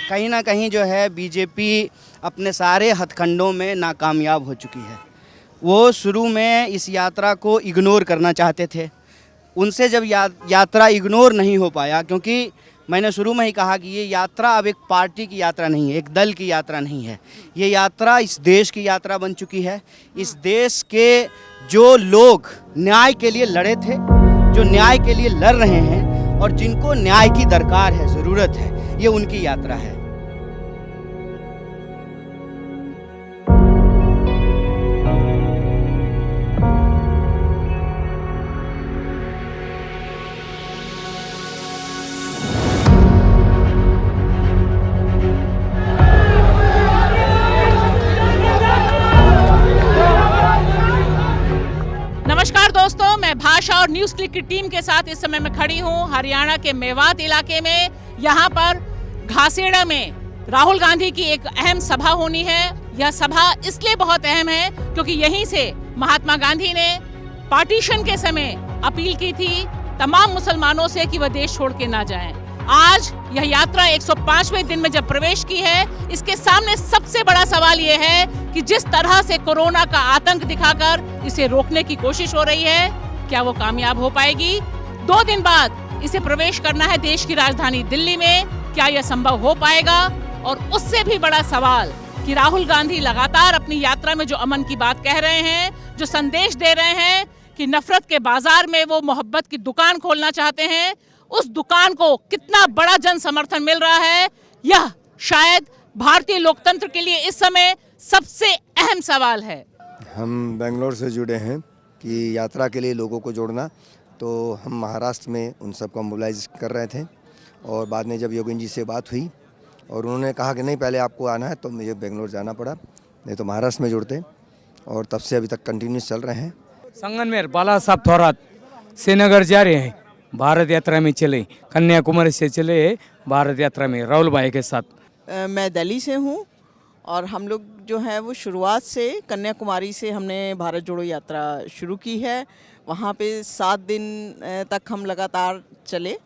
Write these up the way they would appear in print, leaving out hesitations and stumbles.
कहीं ना कहीं जो है बीजेपी अपने सारे हथकंडों में नाकामयाब हो चुकी है। वो शुरू में इस यात्रा को इग्नोर करना चाहते थे। उनसे जब यात्रा इग्नोर नहीं हो पाया, क्योंकि मैंने शुरू में ही कहा कि ये यात्रा अब एक पार्टी की यात्रा नहीं है, एक दल की यात्रा नहीं है। ये यात्रा इस देश की यात्रा बन चुकी है। इस देश के जो लोग न्याय के लिए लड़े थे, जो न्याय के लिए लड़ रहे हैं और जिनको न्याय की दरकार है, ज़रूरत है, ये उनकी यात्रा है। नमस्कार दोस्तों, मैं भाषा और न्यूज़ क्लिक की टीम के साथ इस समय मैं खड़ी हूँ हरियाणा के मेवात इलाके में। यहाँ पर घासेड़ा में राहुल गांधी की एक अहम सभा होनी है। यह सभा इसलिए बहुत अहम है क्योंकि यहीं से महात्मा गांधी ने पार्टीशन के समय अपील की थी तमाम मुसलमानों से कि वह देश छोड़ के ना जाएं। आज यह यात्रा 105वें दिन में जब प्रवेश की है, इसके सामने सबसे बड़ा सवाल यह है कि जिस तरह से कोरोना का आतंक दिखाकर इसे रोकने की कोशिश हो रही है, क्या वो कामयाब हो पाएगी? 2 दिन बाद इसे प्रवेश करना है देश की राजधानी दिल्ली में। क्या यह संभव हो पाएगा? और उससे भी बड़ा सवाल कि राहुल गांधी लगातार अपनी यात्रा में जो अमन की बात कह रहे हैं, जो संदेश दे रहे हैं कि नफरत के बाजार में वो मोहब्बत की दुकान खोलना चाहते हैं, उस दुकान को कितना बड़ा जन समर्थन मिल रहा है, यह शायद भारतीय लोकतंत्र के लिए इस समय सबसे अहम सवाल है। हम बेंगलोर से जुड़े हैं कि यात्रा के लिए लोगों को जोड़ना, तो हम महाराष्ट्र में उन सबको मोबिलाइज कर रहे थे और बाद में जब योगेंद्र जी से बात हुई और उन्होंने कहा कि नहीं पहले आपको आना है, तो मुझे बेंगलोर जाना पड़ा, नहीं तो महाराष्ट्र में जुड़ते, और तब से अभी तक कंटिन्यूस चल रहे हैं। संगमनेर बाला साहब थोरात श्रीनगर जा रहे हैं, भारत यात्रा में चले, कन्याकुमारी से चले भारत यात्रा में राहुल भाई के साथ। मैं दिल्ली से हूँ और हम लोग जो है वो शुरुआत से कन्याकुमारी से हमने भारत जोड़ो यात्रा शुरू की है। वहाँ पे 7 दिन तक हम लगातार चले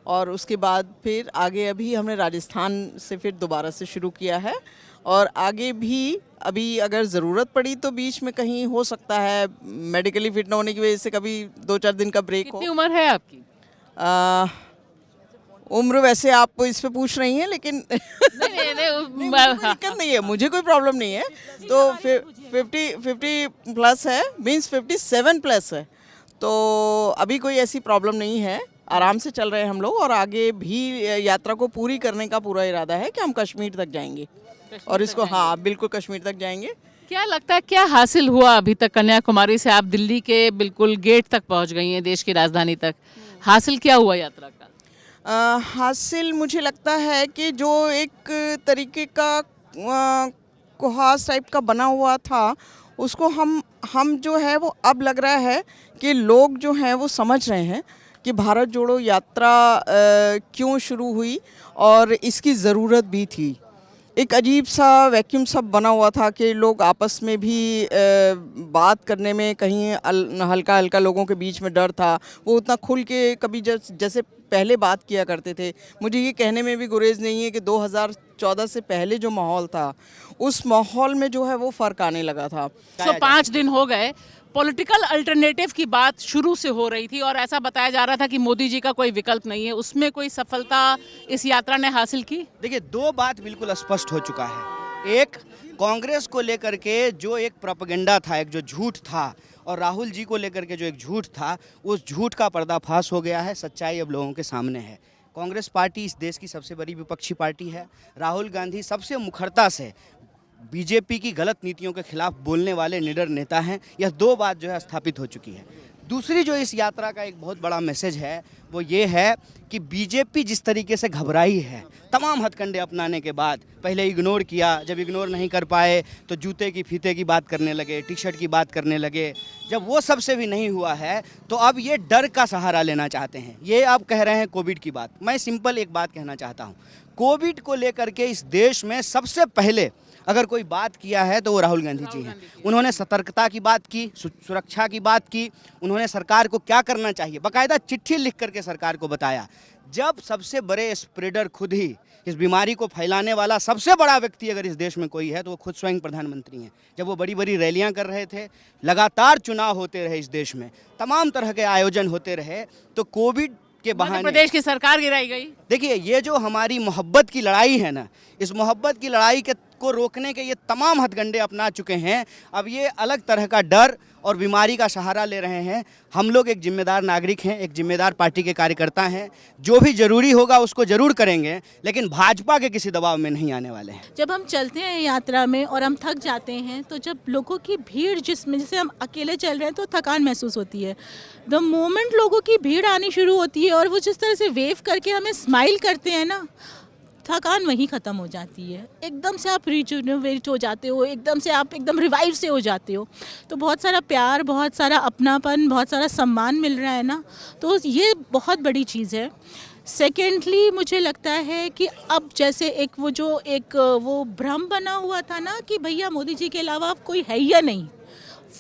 और उसके बाद फिर आगे अभी हमने राजस्थान से फिर दोबारा से शुरू किया है और आगे भी अभी अगर ज़रूरत पड़ी तो बीच में कहीं हो सकता है, मेडिकली फिट ना होने की वजह से कभी 2-4 दिन का ब्रेक हो। कितनी उम्र है आपकी? उम्र वैसे आप इस पे पूछ रही हैं, लेकिन नहीं, दिक्कत नहीं है, मुझे कोई प्रॉब्लम नहीं है। तो 50 प्लस है, मीन्स 57 प्लस है, तो अभी कोई ऐसी प्रॉब्लम नहीं है, आराम से चल रहे हैं हम लोग। और आगे भी यात्रा को पूरी करने का पूरा इरादा है कि हम कश्मीर तक जाएंगे और इसको, हाँ बिल्कुल कश्मीर तक जाएंगे। क्या लगता है क्या हासिल हुआ अभी तक? कन्याकुमारी से आप दिल्ली के बिल्कुल गेट तक पहुंच गई हैं, देश की राजधानी तक। हासिल क्या हुआ यात्रा का? हासिल मुझे लगता है कि जो एक तरीके का कुहास टाइप का बना हुआ था, उसको हम जो है वो अब लग रहा है कि लोग जो हैं वो समझ रहे हैं कि भारत जोड़ो यात्रा क्यों शुरू हुई और इसकी ज़रूरत भी थी। एक अजीब सा वैक्यूम सब बना हुआ था कि लोग आपस में भी बात करने में कहीं हल्का हल्का लोगों के बीच में डर था, वो उतना खुल के कभी जैसे पहले बात किया करते थे। मुझे ये कहने में भी गुरेज नहीं है कि 2014 से पहले जो माहौल था, उस माहौल में जो है वो फ़र्क आने लगा था। 105 दिन हो गए, पॉलिटिकल अल्टरनेटिव की बात शुरू से हो रही थी और ऐसा बताया जा रहा था कि मोदी जी का कोई विकल्प नहीं है। उसमें कोई सफलता इस यात्रा ने हासिल की? देखिए, 2 बात बिल्कुल स्पष्ट हो चुका है। एक, कांग्रेस को लेकर के जो एक प्रोपेगेंडा था, एक जो झूठ था, और राहुल जी को लेकर के जो एक झूठ था, उस झूठ का पर्दाफाश हो गया है। सच्चाई अब लोगों के सामने है। कांग्रेस पार्टी इस देश की सबसे बड़ी विपक्षी पार्टी है। राहुल गांधी सबसे मुखरता से बीजेपी की गलत नीतियों के खिलाफ बोलने वाले निडर नेता हैं। यह 2 बात जो है स्थापित हो चुकी है। दूसरी जो इस यात्रा का एक बहुत बड़ा मैसेज है, वो ये है कि बीजेपी जिस तरीके से घबराई है तमाम हथकंडे अपनाने के बाद, पहले इग्नोर किया, जब इग्नोर नहीं कर पाए तो जूते की फीते की बात करने लगे, टी शर्ट की बात करने लगे, जब वो सबसे भी नहीं हुआ है तो अब ये डर का सहारा लेना चाहते हैं। ये आप कह रहे हैं कोविड की बात, मैं सिंपल एक बात कहना चाहता हूँ। कोविड को लेकर के इस देश में सबसे पहले अगर कोई बात किया है तो वो राहुल गांधी जी हैं। उन्होंने सतर्कता की बात की, सुरक्षा की बात की, उन्होंने सरकार को क्या करना चाहिए, बाकायदा चिट्ठी लिख करके सरकार को बताया। जब सबसे बड़े स्प्रेडर खुद ही, इस बीमारी को फैलाने वाला सबसे बड़ा व्यक्ति अगर इस देश में कोई है तो वो खुद स्वयं प्रधानमंत्री हैं। जब वो बड़ी बड़ी रैलियां कर रहे थे, लगातार चुनाव होते रहे इस देश में, तमाम तरह के आयोजन होते रहे, तो कोविड के मध्य बहाने प्रदेश की सरकार गिराई गई। देखिए, ये जो हमारी मोहब्बत की लड़ाई है ना, इस मोहब्बत की लड़ाई को रोकने के ये तमाम हथकंडे अपना चुके हैं। अब ये अलग तरह का डर और बीमारी का सहारा ले रहे हैं। हम लोग एक जिम्मेदार नागरिक हैं, एक जिम्मेदार पार्टी के कार्यकर्ता हैं, जो भी जरूरी होगा उसको जरूर करेंगे, लेकिन भाजपा के किसी दबाव में नहीं आने वाले हैं। जब हम चलते हैं यात्रा में और हम थक जाते हैं, तो जब लोगों की भीड़, जिसमें जैसे हम अकेले चल रहे हैं तो थकान महसूस होती है, द मोमेंट लोगों की भीड़ आनी शुरू होती है और वो जिस तरह से वेव करके हमें स्माइल करते हैं ना, थकान वहीं ख़त्म हो जाती है। एकदम से आप रिजुनोवेट हो जाते हो, एकदम से आप एकदम रिवाइव से हो जाते हो। तो बहुत सारा प्यार, बहुत सारा अपनापन, बहुत सारा सम्मान मिल रहा है ना, तो ये बहुत बड़ी चीज़ है। सेकेंडली मुझे लगता है कि अब जैसे वो भ्रम बना हुआ था ना कि भैया मोदी जी के अलावा कोई है या नहीं,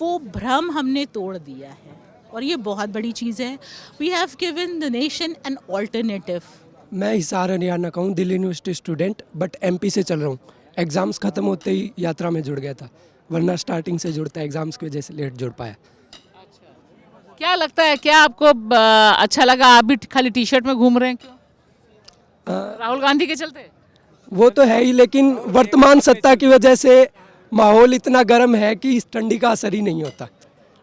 वो भ्रम हमने तोड़ दिया है और ये बहुत बड़ी चीज़ है। We have given the nation an alternative. मैं हिसार हरियाणा का हूँ, Delhi university student, but MP से चल रहा हूँ। एग्ज़ाम्स ख़त्म होते ही यात्रा में जुड़ गया था, वरना स्टार्टिंग से जुड़ता है, एग्ज़ाम्स की वजह से लेट जुड़ पाया। क्या लगता है, क्या आपको अच्छा लगा? आप भी खाली टी शर्ट में घूम रहे हैं क्यों? राहुल गांधी के चलते? वो तो है ही, लेकिन वर्तमान सत्ता की वजह से माहौल इतना गर्म है कि इस ठंडी का असर ही नहीं होता।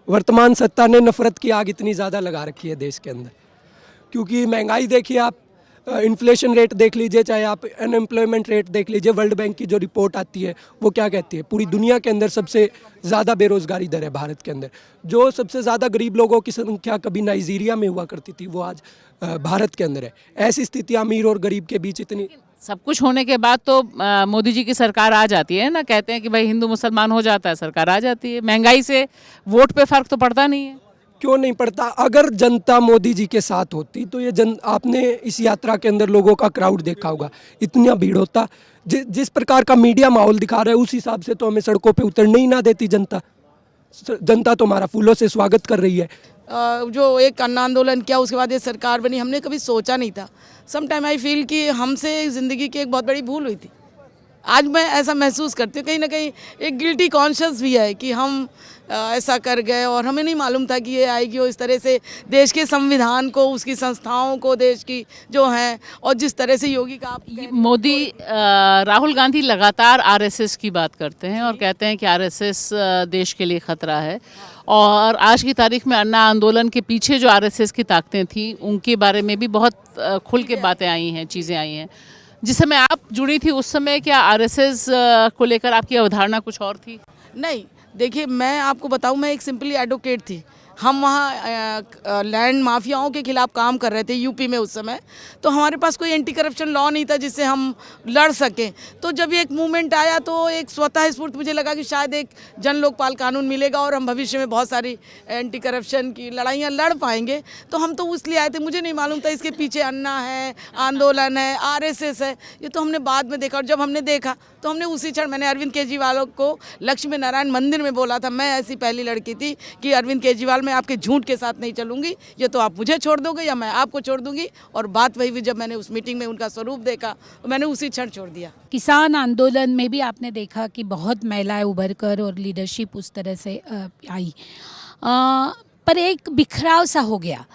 वर्तमान सत्ता ने नफरत की आग इतनी ज़्यादा लगा रखी है देश के अंदर, क्योंकि महंगाई देखिए आप, इन्फ्लेशन रेट देख लीजिए, चाहे आप अनएम्प्लॉयमेंट रेट देख लीजिए। वर्ल्ड बैंक की जो रिपोर्ट आती है वो क्या कहती है, पूरी दुनिया के अंदर सबसे ज़्यादा बेरोज़गारी दर है भारत के अंदर। जो सबसे ज़्यादा गरीब लोगों की संख्या कभी नाइजीरिया में हुआ करती थी, वो आज भारत के अंदर है। ऐसी स्थिति अमीर और गरीब के बीच इतनी, सब कुछ होने के बाद तो मोदी जी की सरकार आ जाती है ना, कहते हैं कि भाई हिंदू मुसलमान हो जाता है, सरकार आ जाती है। महंगाई से वोट पे फर्क तो पड़ता नहीं है। क्यों नहीं पड़ता? अगर जनता मोदी जी के साथ होती तो आपने इस यात्रा के अंदर लोगों का क्राउड देखा होगा, इतना भीड़ होता। जिस प्रकार का मीडिया माहौल दिखा रहा है उस हिसाब से तो हमें सड़कों पे उतरने ही ना देती जनता। जनता तो हमारा फूलों से स्वागत कर रही है। जो एक अन्ना आंदोलन किया, उसके बाद ये सरकार बनी, हमने कभी सोचा नहीं था। सम टाइम आई फील कि हमसे ज़िंदगी की एक बहुत बड़ी भूल हुई थी। आज मैं ऐसा महसूस करती हूँ, कहीं ना कहीं एक गिल्टी कॉन्शियस भी है कि हम ऐसा कर गए और हमें नहीं मालूम था कि ये आएगी और इस तरह से देश के संविधान को, उसकी संस्थाओं को, देश की जो हैं, और जिस तरह से योगी का मोदी राहुल गांधी लगातार आरएसएस की बात करते हैं और कहते हैं कि आरएसएस देश के लिए खतरा है। और आज की तारीख में अन्ना आंदोलन के पीछे जो आरएसएस की ताकतें थी उनके बारे में भी बहुत खुल के बातें आई हैं, चीज़ें आई हैं। जिस समय आप जुड़ी थी उस समय क्या आरएसएस को लेकर आपकी अवधारणा कुछ और थी? नहीं, देखिए मैं आपको बताऊं, मैं एक सिंपली एडवोकेट थी। हम वहाँ लैंड माफियाओं के खिलाफ काम कर रहे थे यूपी में उस समय, तो हमारे पास कोई एंटी करप्शन लॉ नहीं था जिससे हम लड़ सकें। तो जब ये एक मूवमेंट आया तो एक स्वतः स्फूर्त मुझे लगा कि शायद एक जन लोकपाल कानून मिलेगा और हम भविष्य में बहुत सारी एंटी करप्शन की लड़ाइयाँ लड़ पाएंगे। तो हम तो इसलिए आए थे, मुझे नहीं मालूम था इसके पीछे अन्ना है, आंदोलन है, आरएसएस है। ये तो हमने बाद में देखा, और जब हमने देखा तो हमने उसी क्षण, मैंने अरविंद केजरीवाल को लक्ष्मी नारायण मंदिर में बोला था, मैं ऐसी पहली लड़की थी कि अरविंद केजरीवाल मैं आपके झूठ के साथ नहीं चलूंगी, ये तो आप मुझे छोड़ दोगे या मैं आपको छोड़ दूंगी। और बात वही हुई, जब मैंने उस मीटिंग में उनका स्वरूप देखा तो मैंने उसी क्षण छोड़ दिया। किसान आंदोलन में भी आपने देखा कि बहुत महिलाएं उभर कर और लीडरशिप उस तरह से आई, पर एक बिखराव सा हो गया।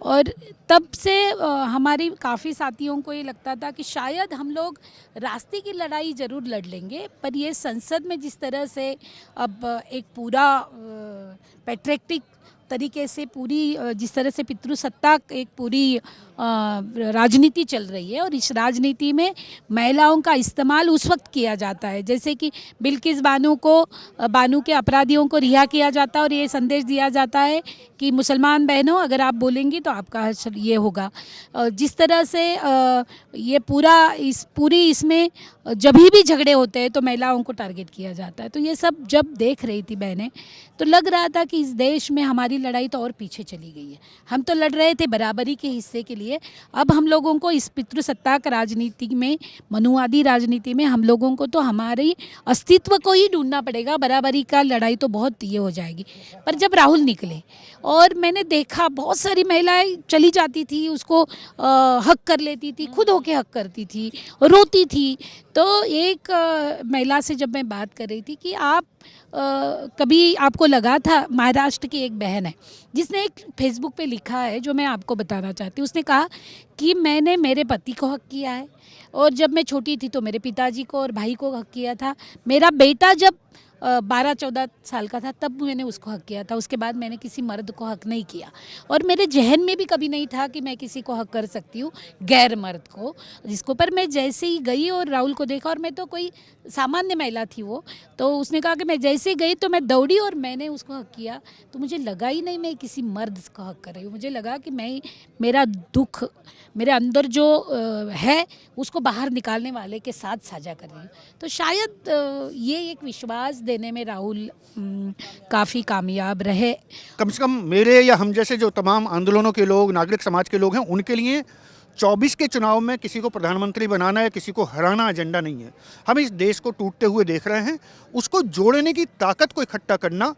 और तब से हमारी काफ़ी साथियों को ये लगता था कि शायद हम लोग रास्ते की लड़ाई ज़रूर लड़ लेंगे, पर ये संसद में जिस तरह से अब एक पूरा पैट्रियटिक तरीके से पूरी जिस तरह से पितृसत्ता एक पूरी राजनीति चल रही है, और इस राजनीति में महिलाओं का इस्तेमाल उस वक्त किया जाता है जैसे कि बिल्किस बानू के अपराधियों को रिहा किया जाता है और ये संदेश दिया जाता है कि मुसलमान बहनों अगर आप बोलेंगी तो आपका ये होगा। जिस तरह से ये इसमें जब भी झगड़े होते हैं तो महिलाओं को टारगेट किया जाता है। तो ये सब जब देख रही थी बहनें तो लग रहा था कि इस देश में हमारी ये लड़ाई तो और पीछे चली गई है। हम तो लड़ रहे थे बराबरी के हिस्से के लिए, अब हम लोगों को इस पितृसत्ताक राजनीति में, मनुवादी राजनीति में हम लोगों को तो हमारे अस्तित्व को ही ढूंढना पड़ेगा। बराबरी का लड़ाई तो बहुत ये हो जाएगी। पर जब राहुल निकले और मैंने देखा बहुत सारी महिलाएं चली जाती थी, उसको हक कर लेती थी, खुद होके हक करती थी, रोती थी। तो एक महिला से जब मैं बात कर रही थी कि आप कभी आपको लगा था, महाराष्ट्र की एक बहन है जिसने एक फेसबुक पे लिखा है जो मैं आपको बताना चाहती हूँ। उसने कहा कि मैंने मेरे पति को हक किया है, और जब मैं छोटी थी तो मेरे पिताजी को और भाई को हक किया था। मेरा बेटा जब 12-14 साल का था तब मैंने उसको हक किया था, उसके बाद मैंने किसी मर्द को हक नहीं किया। और मेरे जहन में भी कभी नहीं था कि मैं किसी को हक कर सकती हूँ, गैर मर्द को, जिसको। पर मैं जैसे ही गई और राहुल को देखा, और मैं तो कोई सामान्य महिला थी वो, तो उसने कहा कि मैं जैसे ही गई तो मैं दौड़ी और मैंने उसको हक किया। तो मुझे लगा ही नहीं मैं किसी मर्द को हक कर रही हूँ, मुझे लगा कि मैं मेरा दुख, मेरे अंदर जो है उसको बाहर निकालने वाले के साथ साझा कर रही हूँ। तो शायद ये एक विश्वास देने में राहुल काफ़ी कामयाब रहे। कम से कम मेरे या हम जैसे जो तमाम आंदोलनों के लोग, नागरिक समाज के लोग हैं, उनके लिए 24 के चुनाव में किसी को प्रधानमंत्री बनाना या किसी को हराना एजेंडा नहीं है। हम इस देश को टूटते हुए देख रहे हैं, उसको जोड़ने की ताकत को इकट्ठा करना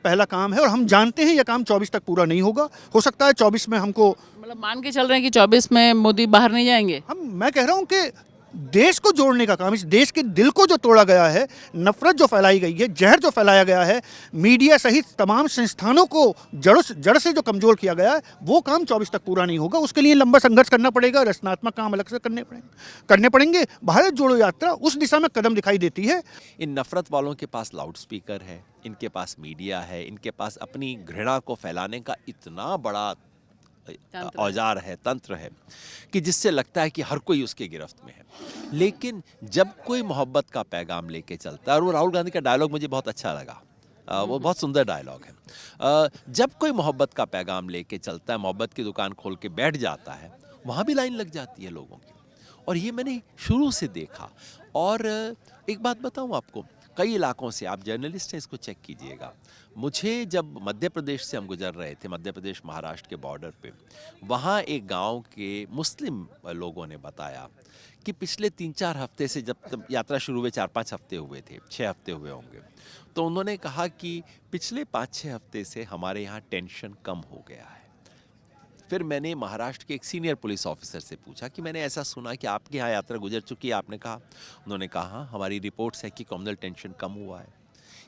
पहला काम है। और हम जानते हैं यह काम 24 तक पूरा नहीं होगा। हो सकता है 24 में हमको, मतलब मान के चल रहे हैं कि 24 में मोदी बाहर नहीं जाएंगे। मैं कह रहा हूं कि देश को जोड़ने का काम, इस देश के दिल को जो तोड़ा गया है, नफरत जो फैलाई गई है, जहर जो फैलाया गया है, मीडिया सहित तमाम संस्थानों को जड़ से जो कमजोर किया गया है, वो काम 24 तक पूरा नहीं होगा। उसके लिए लंबा संघर्ष करना पड़ेगा, रचनात्मक काम अलग से करने पड़ेंगे। भारत जोड़ो यात्रा उस दिशा में कदम दिखाई देती है। इन नफरत वालों के पास लाउड स्पीकर है, इनके पास मीडिया है, इनके पास अपनी घृणा को फैलाने का इतना बड़ा औजार है, तंत्र है, कि जिससे लगता है कि हर कोई उसके गिरफ्त में है। लेकिन जब कोई मोहब्बत का पैगाम लेके चलता है, और वो राहुल गांधी का डायलॉग मुझे बहुत अच्छा लगा, वो बहुत सुंदर डायलॉग है। जब कोई मोहब्बत का पैगाम लेके चलता है, मोहब्बत की दुकान खोल के बैठ जाता है, वहाँ भी लाइन लग जाती है लोगों की। और ये मैंने शुरू से देखा। और एक बात बताऊँ आपको, कई इलाकों से, आप जर्नलिस्ट हैं, इसको चेक कीजिएगा। मुझे जब मध्य प्रदेश से हम गुजर रहे थे, मध्य प्रदेश महाराष्ट्र के बॉर्डर पे, वहाँ एक गांव के मुस्लिम लोगों ने बताया कि पिछले 3-4 हफ्ते से, जब तक यात्रा शुरू हुए 4-5 हफ्ते हुए थे, 6 हफ्ते हुए होंगे, तो उन्होंने कहा कि पिछले 5-6 हफ्ते से हमारे यहाँ टेंशन कम हो गया है। फिर मैंने महाराष्ट्र के एक सीनियर पुलिस ऑफिसर से पूछा कि मैंने ऐसा सुना कि आपके यहाँ यात्रा गुजर चुकी है, आपने कहा, उन्होंने कहा हाँ, हमारी रिपोर्ट्स है कि कम्युनल टेंशन कम हुआ है।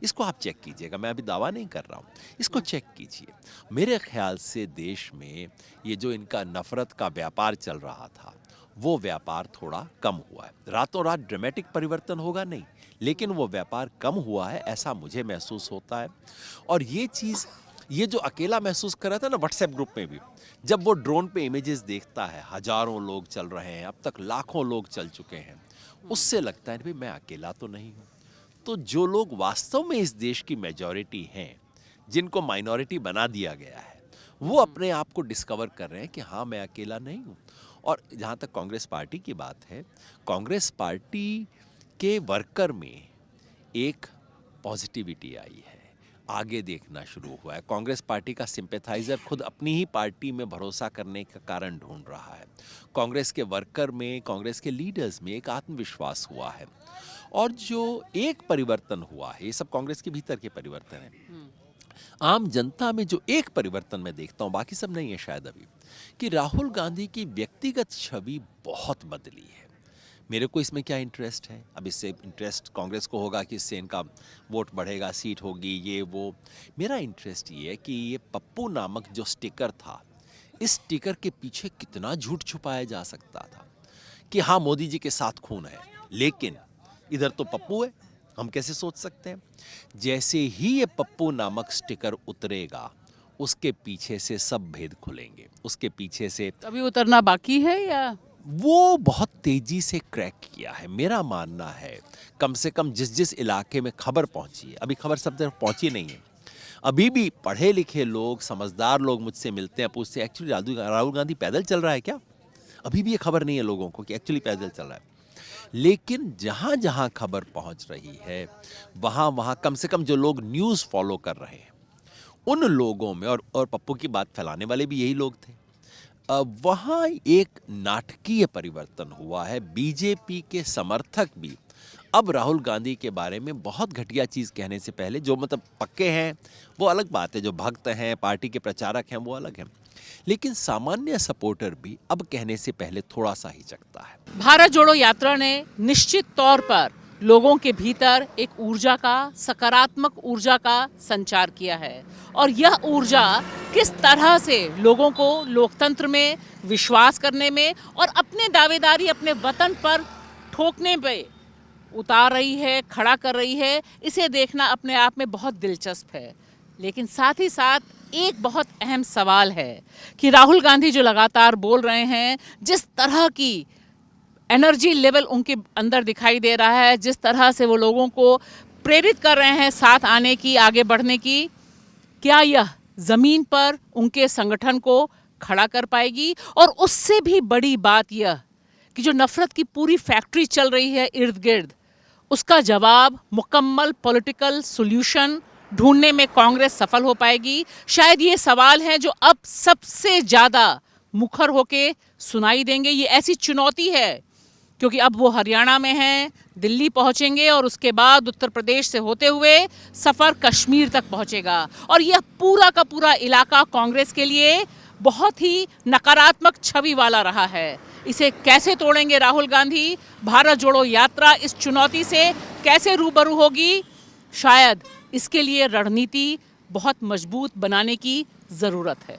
इसको आप चेक कीजिएगा, मैं अभी दावा नहीं कर रहा हूँ, इसको चेक कीजिए। मेरे ख्याल से देश में ये जो इनका नफरत का व्यापार चल रहा था, वो व्यापार थोड़ा कम हुआ है। रातों रात ड्रामेटिक परिवर्तन होगा नहीं, लेकिन वो व्यापार कम हुआ है, ऐसा मुझे महसूस होता है। और ये चीज़, ये जो अकेला महसूस कर रहा था ना व्हाट्सएप ग्रुप में भी, जब वो ड्रोन पे इमेजेस देखता है, हजारों लोग चल रहे हैं, अब तक लाखों लोग चल चुके हैं, उससे लगता है भाई मैं अकेला तो नहीं हूँ। तो जो लोग वास्तव में इस देश की मेजॉरिटी हैं, जिनको माइनॉरिटी बना दिया गया है, वो अपने आप को डिस्कवर कर रहे हैं कि हाँ, मैं अकेला नहीं हूँ। और जहाँ तक कांग्रेस पार्टी की बात है, कांग्रेस पार्टी के वर्कर में एक पॉजिटिविटी आई है, आगे देखना शुरू हुआ है। कांग्रेस पार्टी का सिंपैथाइजर खुद अपनी ही पार्टी में भरोसा करने का कारण ढूंढ रहा है। कांग्रेस के वर्कर में, कांग्रेस के लीडर्स में एक आत्मविश्वास हुआ है। और जो एक परिवर्तन हुआ है, ये सब कांग्रेस के भीतर के परिवर्तन है। आम जनता में जो एक परिवर्तन मैं देखता हूँ, बाकी सब नहीं है शायद अभी, कि राहुल गांधी की व्यक्तिगत छवि बहुत बदली है। मेरे को इसमें क्या इंटरेस्ट है? अब इससे इंटरेस्ट कांग्रेस को होगा कि इससे इनका वोट बढ़ेगा, सीट होगी, ये वो। मेरा इंटरेस्ट ये है कि ये पप्पू नामक जो स्टिकर था, इस स्टिकर के पीछे कितना झूठ छुपाया जा सकता था कि हाँ, मोदी जी के साथ खून है, लेकिन इधर तो पप्पू है, हम कैसे सोच सकते हैं? जैसे ही ये पप्पू नामक स्टिकर उतरेगा, उसके पीछे से सब भेद खुलेंगे। उसके पीछे से अभी उतरना बाकी है या वो बहुत तेजी से क्रैक किया है। मेरा मानना है, कम से कम जिस इलाके में खबर पहुंची है, अभी खबर सब तरफ पहुंची नहीं है, अभी भी पढ़े लिखे लोग, समझदार लोग मुझसे मिलते हैं, पूछते हैं एक्चुअली राहुल गांधी पैदल चल रहा है क्या? अभी भी ये खबर नहीं है लोगों को कि एक्चुअली पैदल चल रहा है। लेकिन जहाँ जहाँ खबर पहुँच रही है, वहाँ वहाँ कम से कम जो लोग न्यूज़ फॉलो कर रहे हैं, उन लोगों में, और पप्पू की बात फैलाने वाले भी यही लोग थे, वहाँ एक नाटकीय परिवर्तन हुआ है। बीजेपी के समर्थक भी अब राहुल गांधी के बारे में बहुत घटिया चीज़ कहने से पहले, जो मतलब पक्के हैं वो अलग बात है, जो भक्त हैं, पार्टी के प्रचारक हैं वो अलग हैं, लेकिन सामान्य सपोर्टर भी अब कहने से पहले थोड़ा सा हिचकता है। भारत जोड़ो यात्रा ने निश्चित तौर पर लोगों के भीतर एक ऊर्जा का, सकारात्मक ऊर्जा का संचार किया है, और यह ऊर्जा किस तरह से लोगों को लोकतंत्र में विश्वास करने में और अपने दावेदारी अपने वतन पर ठोकने पे उतार रही है, खड़ा कर रही है, इसे देखना अपने आप में बहुत दिलचस्प है। लेकिन साथ ही साथ एक बहुत अहम सवाल है कि राहुल गांधी जो लगातार बोल रहे हैं, जिस तरह की एनर्जी लेवल उनके अंदर दिखाई दे रहा है, जिस तरह से वो लोगों को प्रेरित कर रहे हैं साथ आने की, आगे बढ़ने की, क्या यह ज़मीन पर उनके संगठन को खड़ा कर पाएगी? और उससे भी बड़ी बात यह कि जो नफरत की पूरी फैक्ट्री चल रही है इर्द गिर्द, उसका जवाब, मुकम्मल पॉलिटिकल सॉल्यूशन ढूंढने में कांग्रेस सफल हो पाएगी? शायद ये सवाल हैं जो अब सबसे ज़्यादा मुखर होके सुनाई देंगे। ये ऐसी चुनौती है क्योंकि अब वो हरियाणा में हैं, दिल्ली पहुंचेंगे और उसके बाद उत्तर प्रदेश से होते हुए सफ़र कश्मीर तक पहुंचेगा, और यह पूरा का पूरा इलाका कांग्रेस के लिए बहुत ही नकारात्मक छवि वाला रहा है। इसे कैसे तोड़ेंगे राहुल गांधी? भारत जोड़ो यात्रा इस चुनौती से कैसे रूबरू होगी? शायद इसके लिए रणनीति बहुत मजबूत बनाने की ज़रूरत है।